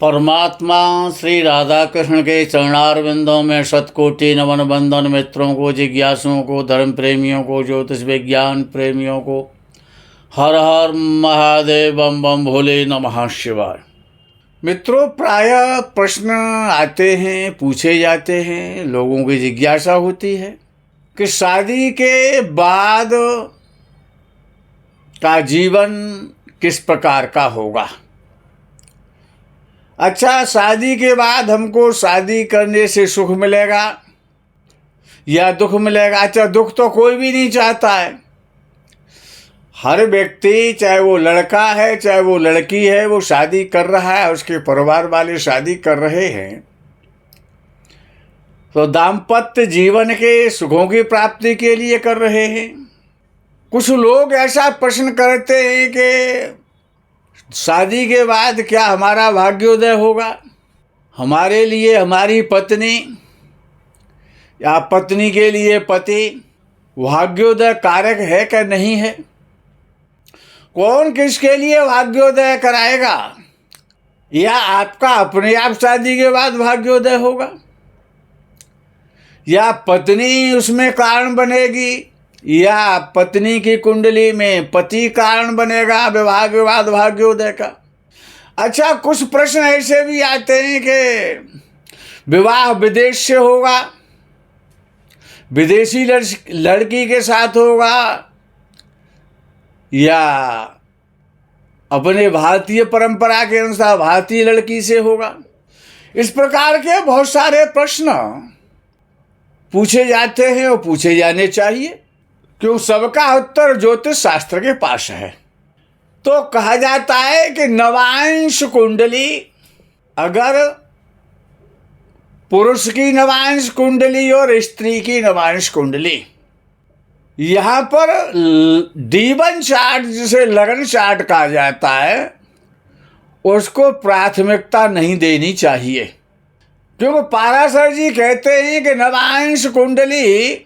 परमात्मा श्री राधा कृष्ण के चरणारविंदों में शतकोटि नमन बंदन। मित्रों को, जिज्ञासुओं को, धर्म प्रेमियों को, ज्योतिष विज्ञान प्रेमियों को हर हर महादेव, बम बम भोले, नमः शिवाय। मित्रों, प्रायः प्रश्न आते हैं, पूछे जाते हैं, लोगों की जिज्ञासा होती है कि शादी के बाद का जीवन किस प्रकार का होगा। अच्छा, शादी के बाद हमको शादी करने से सुख मिलेगा या दुख मिलेगा। अच्छा, दुख तो कोई भी नहीं चाहता है। हर व्यक्ति, चाहे वो लड़का है चाहे वो लड़की है, वो शादी कर रहा है, उसके परिवार वाले शादी कर रहे हैं तो दाम्पत्य जीवन के सुखों की प्राप्ति के लिए कर रहे हैं। कुछ लोग ऐसा प्रश्न करते हैं कि शादी के बाद क्या हमारा भाग्योदय होगा, हमारे लिए हमारी पत्नी या पत्नी के लिए पति भाग्योदय कारक है कि नहीं है। कौन किसके लिए भाग्योदय कराएगा, या आपका अपने आप शादी के बाद भाग्योदय होगा, या पत्नी उसमें कारण बनेगी, या पत्नी की कुंडली में पति कारण बनेगा विवाह के बाद भाग्योदय का। अच्छा, कुछ प्रश्न ऐसे भी आते हैं कि विवाह विदेश से होगा, विदेशी लड़की के साथ होगा, या अपने भारतीय परंपरा के अनुसार भारतीय लड़की से होगा। इस प्रकार के बहुत सारे प्रश्न पूछे जाते हैं और पूछे जाने चाहिए, क्यों सबका उत्तर ज्योतिष शास्त्र के पास है। तो कहा जाता है कि नवांश कुंडली, अगर पुरुष की नवांश कुंडली और स्त्री की नवांश कुंडली, यहाँ पर D1 चार्ट, जिसे लगन चार्ट कहा जाता है, उसको प्राथमिकता नहीं देनी चाहिए। क्योंकि पाराशर जी कहते हैं कि नवांश कुंडली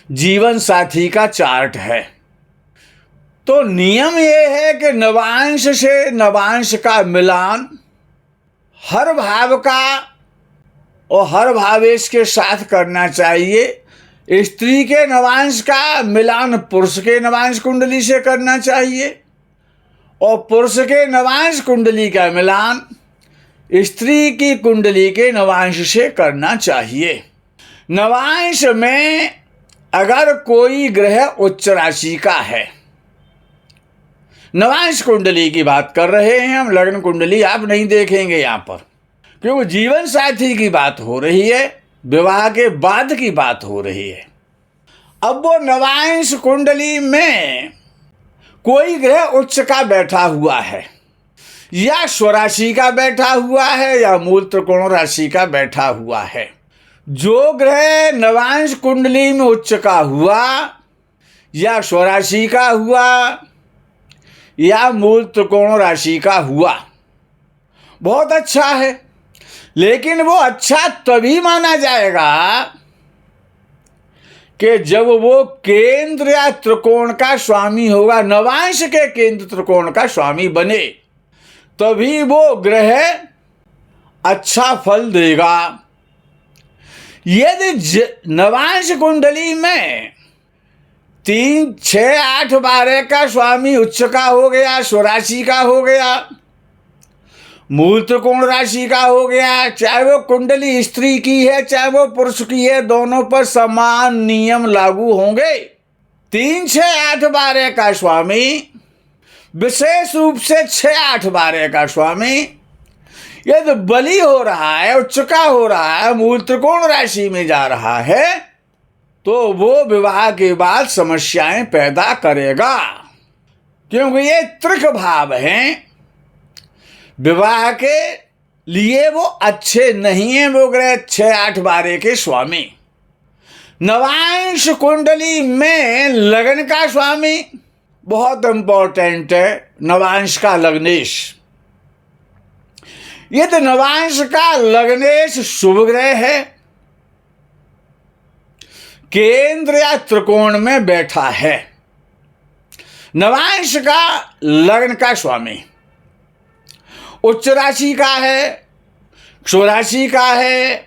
जीवन साथी का चार्ट है। तो नियम ये है कि नवांश से नवांश का मिलान हर भाव का और हर भावेश के साथ करना चाहिए। स्त्री के नवांश का मिलान पुरुष के नवांश कुंडली से करना चाहिए और पुरुष के नवांश कुंडली का मिलान स्त्री की कुंडली के नवांश से करना चाहिए। नवांश में अगर कोई ग्रह उच्च राशि का है, नवांश कुंडली की बात कर रहे हैं हम, लग्न कुंडली आप नहीं देखेंगे यहाँ पर, क्योंकि जीवन साथी की बात हो रही है, विवाह के बाद की बात हो रही है। अब वो नवांश कुंडली में कोई ग्रह उच्च का बैठा हुआ है, या स्वराशि का बैठा हुआ है, या मूल त्रिकोण राशि का बैठा हुआ है। जो ग्रह नवांश कुंडली में उच्च का हुआ, या स्वराशि का हुआ, या मूल त्रिकोण राशि का हुआ, बहुत अच्छा है। लेकिन वो अच्छा तभी माना जाएगा कि जब वो केंद्र या त्रिकोण का स्वामी होगा, नवांश के केंद्र त्रिकोण का स्वामी बने, तभी वो ग्रह अच्छा फल देगा। यदि नवांश कुंडली में 3, 6, 8, 12 का स्वामी उच्च का हो गया, स्वराशि का हो गया, मूल त्रिकोण राशि का हो गया, चाहे वो कुंडली स्त्री की है चाहे वो पुरुष की है, दोनों पर समान नियम लागू होंगे। 3, 6, 8, 12 का स्वामी, विशेष रूप से 6, 8, 12 का स्वामी यदि बली हो रहा है, उच्च का हो रहा है, मूल त्रिकोण राशि में जा रहा है, तो वो विवाह के बाद समस्याएं पैदा करेगा, क्योंकि ये त्रिक भाव हैं। विवाह के लिए वो अच्छे नहीं है वो ग्रह 6, 8, 12 के स्वामी। नवांश कुंडली में लगन का स्वामी बहुत इंपॉर्टेंट है, नवांश का लग्नेश। यदि नवांश का लग्नेश शुभ ग्रह है, केंद्र या त्रिकोण में बैठा है, नवांश का लग्न का स्वामी, उच्च राशि का है, स्वराशि का है,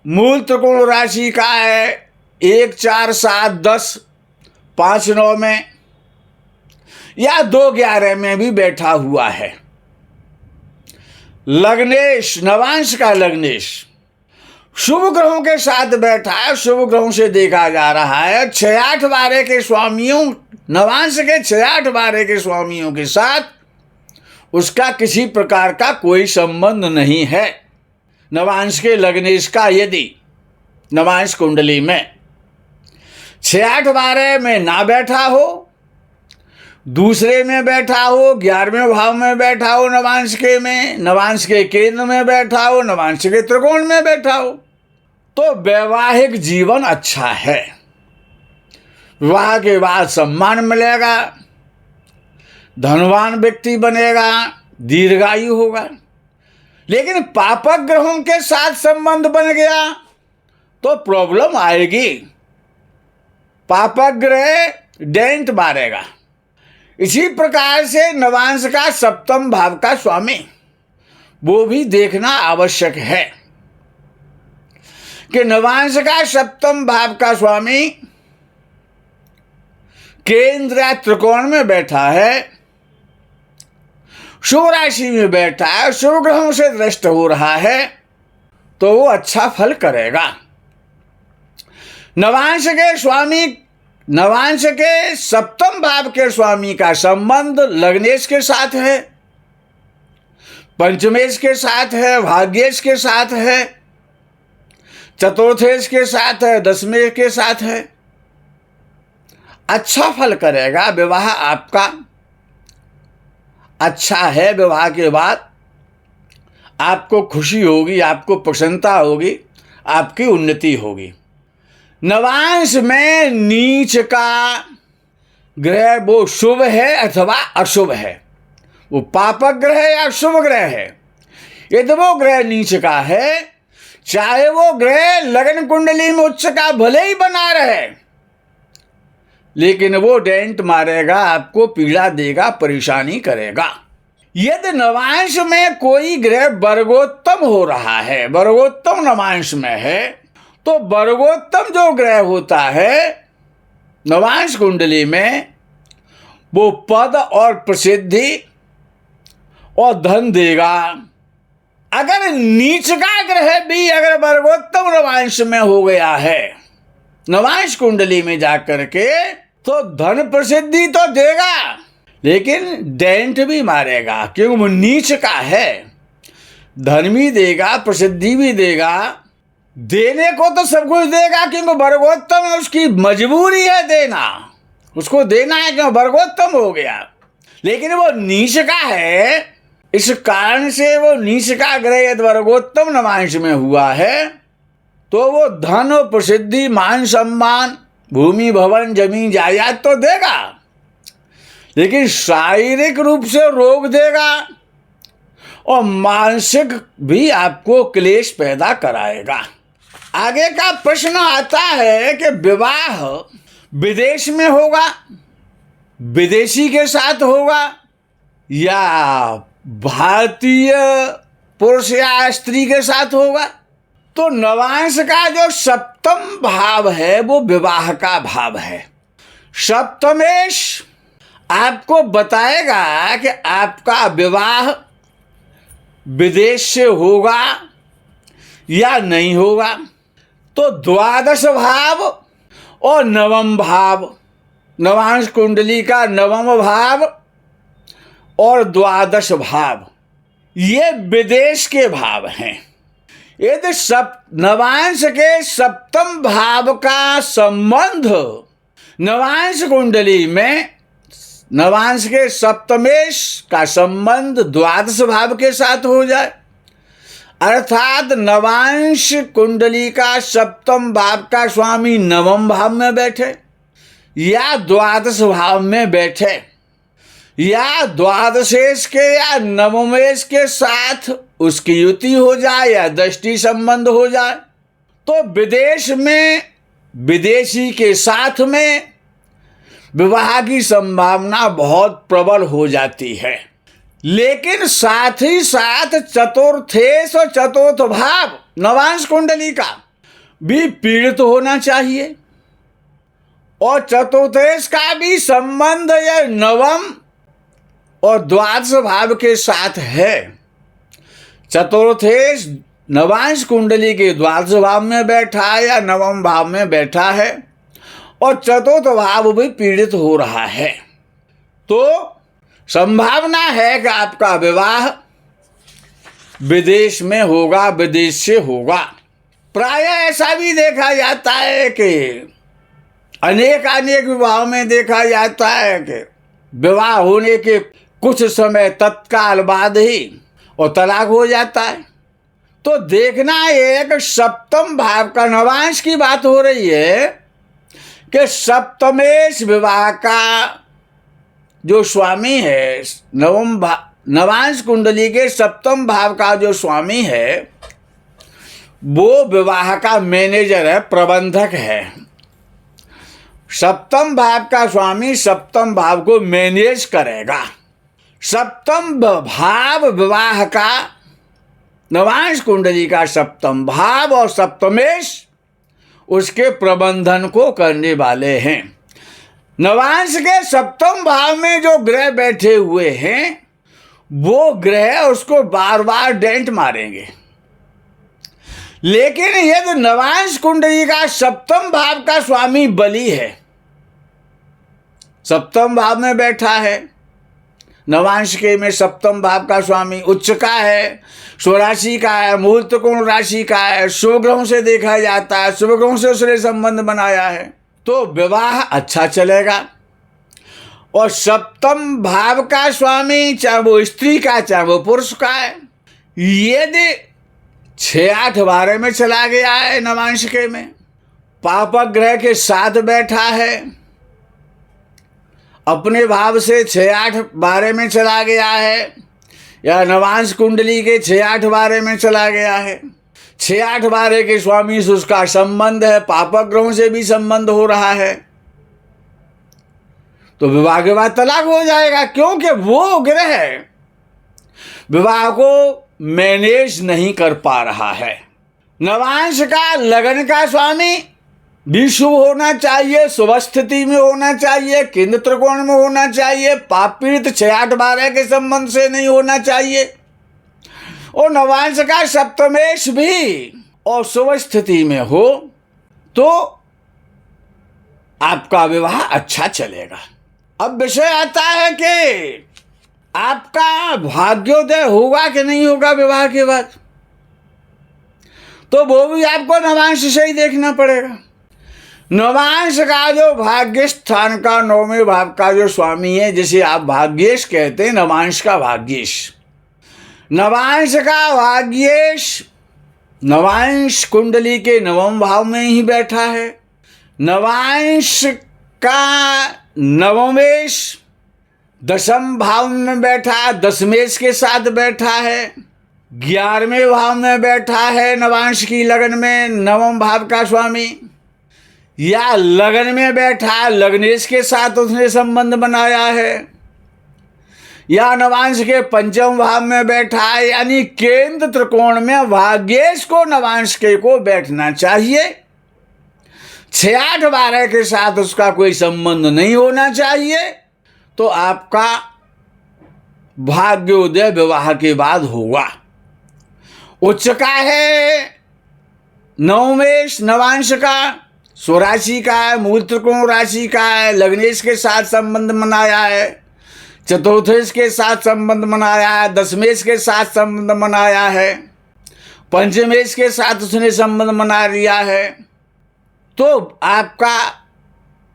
मूल त्रिकोण राशि का है, 1, 4, 7, 10, 5, 9 में या 2, 11 में भी बैठा हुआ है। लग्नेश, नवांश का लग्नेश शुभ ग्रहों के साथ बैठा है, शुभ ग्रहों से देखा जा रहा है। 6, 8, 12 के स्वामियों, नवांश के 6, 8, 12 के स्वामियों के साथ उसका किसी प्रकार का कोई संबंध नहीं है। नवांश के लग्नेश का यदि नवांश कुंडली में 6, 8, 12 में ना बैठा हो, दूसरे में बैठा हो, 11वें भाव में बैठा हो, नवांश के में, नवांश के केंद्र में बैठा हो, नवांश के त्रिकोण में बैठा हो, तो वैवाहिक जीवन अच्छा है। विवाह के बाद सम्मान मिलेगा, धनवान व्यक्ति बनेगा, दीर्घायु होगा। लेकिन पापक ग्रहों के साथ संबंध बन गया तो प्रॉब्लम आएगी। पापक ग्रह डेंट मारेगा। इसी प्रकार से नवांश का सप्तम भाव का स्वामी, वो भी देखना आवश्यक है कि नवांश का सप्तम भाव का स्वामी केंद्र या त्रिकोण में बैठा है, शुभ राशि में बैठा है, शुभ ग्रहों से दृष्ट हो रहा है, तो वो अच्छा फल करेगा। नवांश के स्वामी, नवांश के सप्तम भाव के स्वामी का संबंध लग्नेश के साथ है, पंचमेश के साथ है, भाग्येश के साथ है, चतुर्थेश के साथ है, दसमेश के साथ है। अच्छा फल करेगा। विवाह आपका अच्छा है। विवाह के बाद आपको खुशी होगी, आपको प्रसन्नता होगी, आपकी उन्नति होगी। नवांश में नीच का ग्रह वो शुभ है अथवा अशुभ है, वो पापक ग्रह है या शुभ ग्रह है। यदि वो ग्रह नीच का है, चाहे वो ग्रह लगन कुंडली में उच्च का भले ही बना रहे, लेकिन वो डेंट मारेगा, आपको पीड़ा देगा, परेशानी करेगा। यदि नवांश में कोई ग्रह वर्गोत्तम हो रहा है, वर्गोत्तम नवांश में है, तो वर्गोत्तम जो ग्रह होता है नवांश कुंडली में, वो पद और प्रसिद्धि और धन देगा। अगर नीच का ग्रह भी अगर वर्गोत्तम नवांश में हो गया है नवांश कुंडली में जाकर के, तो धन प्रसिद्धि तो देगा, लेकिन डेंट भी मारेगा, क्योंकि वो नीच का है। धन भी देगा, प्रसिद्धि भी देगा, देने को तो सब कुछ देगा, क्योंकि वर्गोत्तम है, उसकी मजबूरी है देना, उसको देना है क्योंकि वर्गोत्तम हो गया। लेकिन वो नीच का है, इस कारण से वो नीच का ग्रह यदि वर्गोत्तम नवांश में हुआ है, तो वो धन और प्रसिद्धि, मान सम्मान, भूमि भवन, जमीन जायदाद तो देगा, लेकिन शारीरिक रूप से रोग देगा और मानसिक भी आपको क्लेश पैदा कराएगा। आगे का प्रश्न आता है कि विवाह विदेश में होगा, विदेशी के साथ होगा, या भारतीय पुरुष या स्त्री के साथ होगा। तो नवांश का जो सप्तम भाव है वो विवाह का भाव है। सप्तमेश आपको बताएगा कि आपका विवाह विदेश से होगा या नहीं होगा। तो द्वादश भाव और नवम भाव, नवांश कुंडली का नवम भाव और द्वादश भाव, ये विदेश के भाव हैं। यदि नवांश के सप्तम भाव का संबंध नवांश कुंडली में, नवांश के सप्तमेश का संबंध द्वादश भाव के साथ हो जाए, अर्थात नवांश कुंडली का सप्तम भाव का स्वामी नवम भाव में बैठे या द्वादश भाव में बैठे, या द्वादशेश के या नवमेश के साथ उसकी युति हो जाए या दृष्टि संबंध हो जाए, तो विदेश में विदेशी के साथ में विवाह की संभावना बहुत प्रबल हो जाती है। लेकिन साथ ही साथ चतुर्थेश और चतुर्थ भाव नवांश कुंडली का भी पीड़ित होना चाहिए, और चतुर्थेश का भी संबंध यह नवम और द्वादश भाव के साथ है। चतुर्थेश नवांश कुंडली के द्वादश भाव में बैठा है या नवम भाव में बैठा है, और चतुर्थ भाव भी पीड़ित हो रहा है। तो संभावना है कि आपका विवाह विदेश में होगा, विदेश से होगा। प्राय ऐसा भी देखा जाता है कि अनेक विवाहों में देखा जाता है कि विवाह होने के कुछ समय तत्काल बाद ही और तलाक हो जाता है। तो देखना एक सप्तम भाव का नवांश की बात हो रही है कि सप्तमेश विवाह का जो स्वामी है, नवांश कुंडली के सप्तम भाव का जो स्वामी है, वो विवाह का मैनेजर है, प्रबंधक है। सप्तम भाव का स्वामी सप्तम भाव को मैनेज करेगा। सप्तम भाव विवाह का, नवांश कुंडली का सप्तम भाव और सप्तमेश उसके प्रबंधन को करने वाले हैं। नवांश के सप्तम भाव में जो ग्रह बैठे हुए हैं, वो ग्रह उसको बार बार डेंट मारेंगे। लेकिन यदि नवांश कुंडली का सप्तम भाव का स्वामी बली है, सप्तम भाव में बैठा है, नवांश के में सप्तम भाव का स्वामी उच्च का है, स्वराशि का है, मूल त्रिकोण राशि का है, शुभ ग्रहों से देखा जाता है, शुभ ग्रहों से उसने संबंध बनाया है, तो विवाह अच्छा चलेगा। और सप्तम भाव का स्वामी चाहे वो स्त्री का चाहे वो पुरुष का है, यदि 6-8-12 में चला गया है, नवांश के में पापक ग्रह के साथ बैठा है, अपने भाव से 6-8-12 में चला गया है, या नवांश कुंडली के 6-8-12 में चला गया है, 6-8-12 के स्वामी से उसका संबंध है, पापक ग्रहों से भी संबंध हो रहा है, तो विवाह के बाद तलाक हो जाएगा, क्योंकि वो ग्रह विवाह को मैनेज नहीं कर पा रहा है। नवांश का लगन का स्वामी भी शुभ होना चाहिए, शुभ स्थिति में होना चाहिए, केंद्र त्रिकोण में होना चाहिए, पाप पीड़ित 6-8-12 के संबंध से नहीं होना चाहिए, और नवांश का सप्तमेश भी और शुभ स्थिति में हो तो आपका विवाह अच्छा चलेगा। अब विषय आता है कि आपका भाग्योदय होगा कि नहीं होगा विवाह के बाद, तो वो भी आपको नवांश से ही देखना पड़ेगा। नवांश का जो भाग्य स्थान का 9वें भाव का जो स्वामी है, जिसे आप भाग्येश कहते हैं, नवांश का भाग्येश, नवांश का भाग्येश नवांश कुंडली के 9वें भाव में ही बैठा है। नवांश का नवमेश 10वें भाव में बैठा, दशमेश के साथ बैठा है, 11वें भाव में बैठा है, नवांश की लगन में 9वें भाव का स्वामी, या लगन में बैठा, लग्नेश के साथ उसने संबंध बनाया है, या नवांश के 5वें भाव में बैठा है, यानी केंद्र त्रिकोण में भाग्येश को नवांश के को बैठना चाहिए। 6-8-12 के साथ उसका कोई संबंध नहीं होना चाहिए, तो आपका भाग्योदय विवाह के बाद होगा। उच्च का है नवमेश नवांश का, स्वराशि का है, मूल त्रिकोण राशि का है, लग्नेश के साथ संबंध बनाया है, चतुर्थेश के साथ संबंध बनाया है, दशमेश के साथ संबंध बनाया है, पंचमेश के साथ उसने संबंध बना लिया है, तो आपका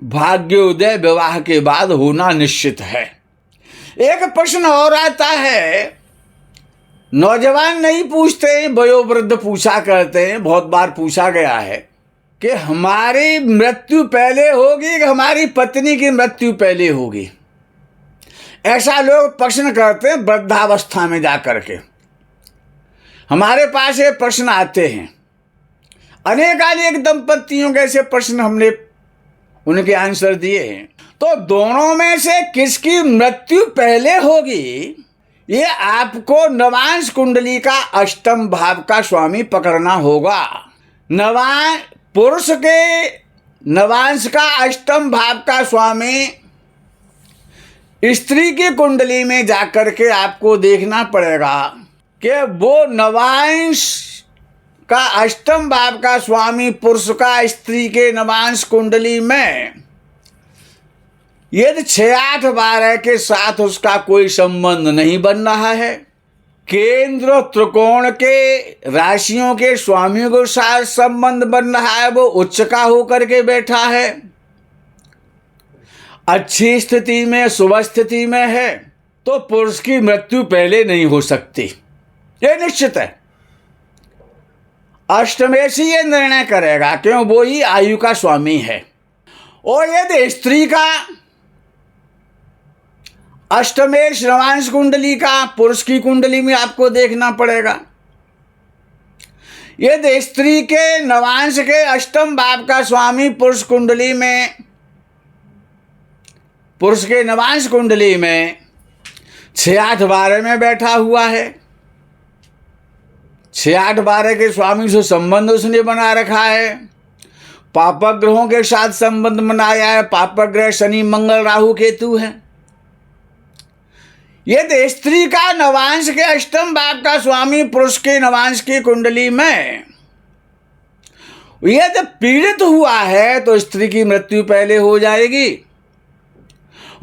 भाग्योदय विवाह के बाद होना निश्चित है। एक प्रश्न और आता है, नौजवान नहीं पूछते, वयोवृद्ध पूछा करते हैं, बहुत बार पूछा गया है कि हमारी मृत्यु पहले होगी कि हमारी पत्नी की मृत्यु पहले होगी। ऐसा लोग प्रश्न करते हैं वृद्धावस्था में जाकर के। हमारे पास ये प्रश्न आते हैं, अनेक दंपतियों के ऐसे प्रश्न हमने उनके आंसर दिए हैं। तो दोनों में से किसकी मृत्यु पहले होगी ये आपको नवांश कुंडली का अष्टम भाव का स्वामी पकड़ना होगा। पुरुष के नवांश का अष्टम भाव का स्वामी स्त्री की कुंडली में जाकर के आपको देखना पड़ेगा कि वो नवांश का अष्टम भाव का स्वामी पुरुष का स्त्री के नवांश कुंडली में यदि 6, 8, 12 के साथ उसका कोई संबंध नहीं बन रहा है, केंद्र त्रिकोण के राशियों के स्वामियों के साथ संबंध बन रहा है, वो उच्च का होकर के बैठा है, अच्छी स्थिति में शुभ स्थिति में है, तो पुरुष की मृत्यु पहले नहीं हो सकती, ये निश्चित है। अष्टमेश ही ये निर्णय करेगा, क्यों, वो ही आयु का स्वामी है। और यदि स्त्री का अष्टमेश नवांश कुंडली का पुरुष की कुंडली में आपको देखना पड़ेगा। यदि स्त्री के नवांश के अष्टम भाव का स्वामी पुरुष के नवांश कुंडली में 6, 8, 12 में बैठा हुआ है, 6, 8, 12 के स्वामी से संबंध उसने बना रखा है, पापक ग्रहों के साथ संबंध बनाया है, पापक ग्रह शनि मंगल राहु केतु है। यदि स्त्री का नवांश के अष्टम भाव का स्वामी पुरुष के नवांश की कुंडली में यदि पीड़ित हुआ है तो स्त्री की मृत्यु पहले हो जाएगी।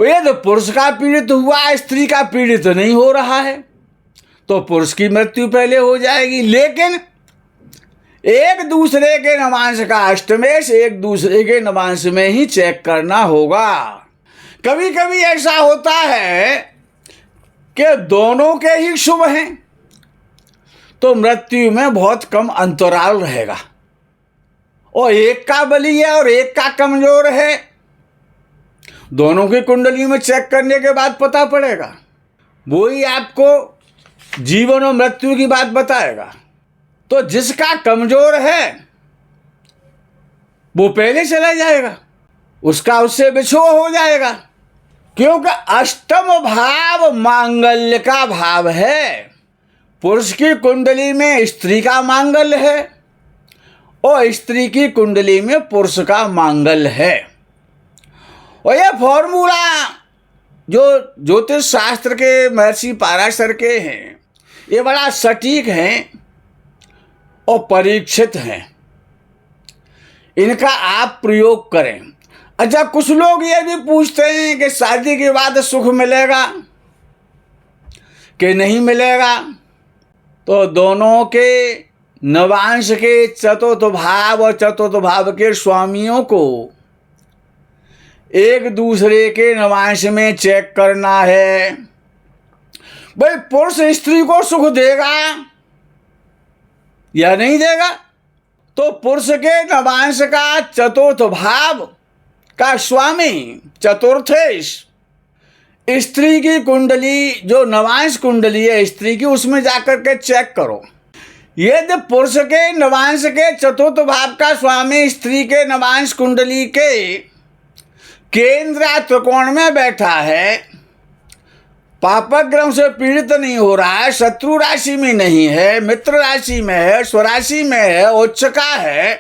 यदि पुरुष का पीड़ित हुआ, स्त्री का पीड़ित नहीं हो रहा है, तो पुरुष की मृत्यु पहले हो जाएगी। लेकिन एक दूसरे के नवांश का अष्टमेश एक दूसरे के नवांश में ही चेक करना होगा। कभी कभी ऐसा होता है कि दोनों के ही शुभ हैं, तो मृत्यु में बहुत कम अंतराल रहेगा, और एक का बली है और एक का कमजोर है, दोनों की कुंडली में चेक करने के बाद पता पड़ेगा। वो ही आपको जीवन और मृत्यु की बात बताएगा। तो जिसका कमजोर है वो पहले चला जाएगा, उसका उससे बिछोह हो जाएगा, क्योंकि अष्टम भाव मांगल्य का भाव है। पुरुष की कुंडली में स्त्री का मांगल्य है और स्त्री की कुंडली में पुरुष का मांगल्य है। और यह फॉर्मूला जो ज्योतिष शास्त्र के महर्षि पाराशर के हैं, ये बड़ा सटीक हैं और परीक्षित हैं। इनका आप प्रयोग करें। अच्छा, कुछ लोग ये भी पूछते हैं कि शादी के बाद सुख मिलेगा कि नहीं मिलेगा। तो दोनों के नवांश के चतुर्थ भाव और चतुर्थ भाव के स्वामियों को एक दूसरे के नवांश में चेक करना है। भाई, पुरुष स्त्री को सुख देगा या नहीं देगा? तो पुरुष के नवांश का चतुर्थ भाव का स्वामी चतुर्थेश, स्त्री की कुंडली जो नवांश कुंडली है स्त्री की, उसमें जाकर के चेक करो। यदि पुरुष के नवांश के चतुर्थ भाव का स्वामी स्त्री के नवांश कुंडली के केंद्र त्रिकोण में बैठा है, पापक ग्रह से पीड़ित नहीं हो रहा है, शत्रु राशि में नहीं है, मित्र राशि में है, स्वराशि में है, उच्च का है,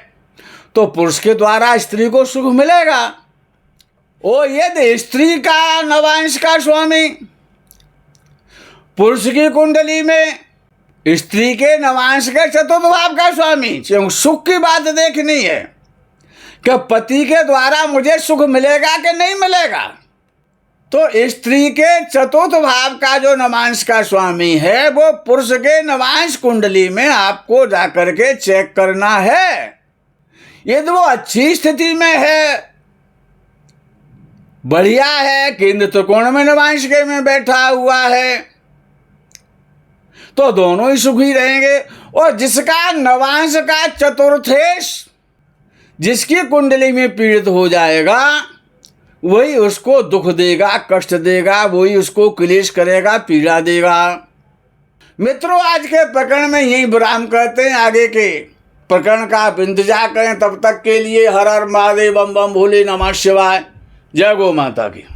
तो पुरुष के द्वारा स्त्री को सुख मिलेगा। और यदि स्त्री का नवांश का स्वामी पुरुष की कुंडली में स्त्री के नवांश के चतुर्थ भाव का स्वामी, सुख की बात देखनी है कि पति के द्वारा मुझे सुख मिलेगा कि नहीं मिलेगा। तो स्त्री के चतुर्थ भाव का जो नवांश का स्वामी है वो पुरुष के नवांश कुंडली में आपको जाकर के चेक करना है। यदि वो अच्छी स्थिति में है, बढ़िया है, केंद्र त्रिकोण में नवांश के में बैठा हुआ है, तो दोनों ही सुखी रहेंगे। और जिसका नवांश का चतुर्थेश जिसकी कुंडली में पीड़ित हो जाएगा, वही उसको दुख देगा, कष्ट देगा, वही उसको क्लेश करेगा, पीड़ा देगा। मित्रों, आज के प्रकरण में यही विराम करते हैं। आगे के प्रकरण का आप इंतजार करें। तब तक के लिए हर हर महादेव, बम बम भोले नमः शिवाय। जय गौ माता की।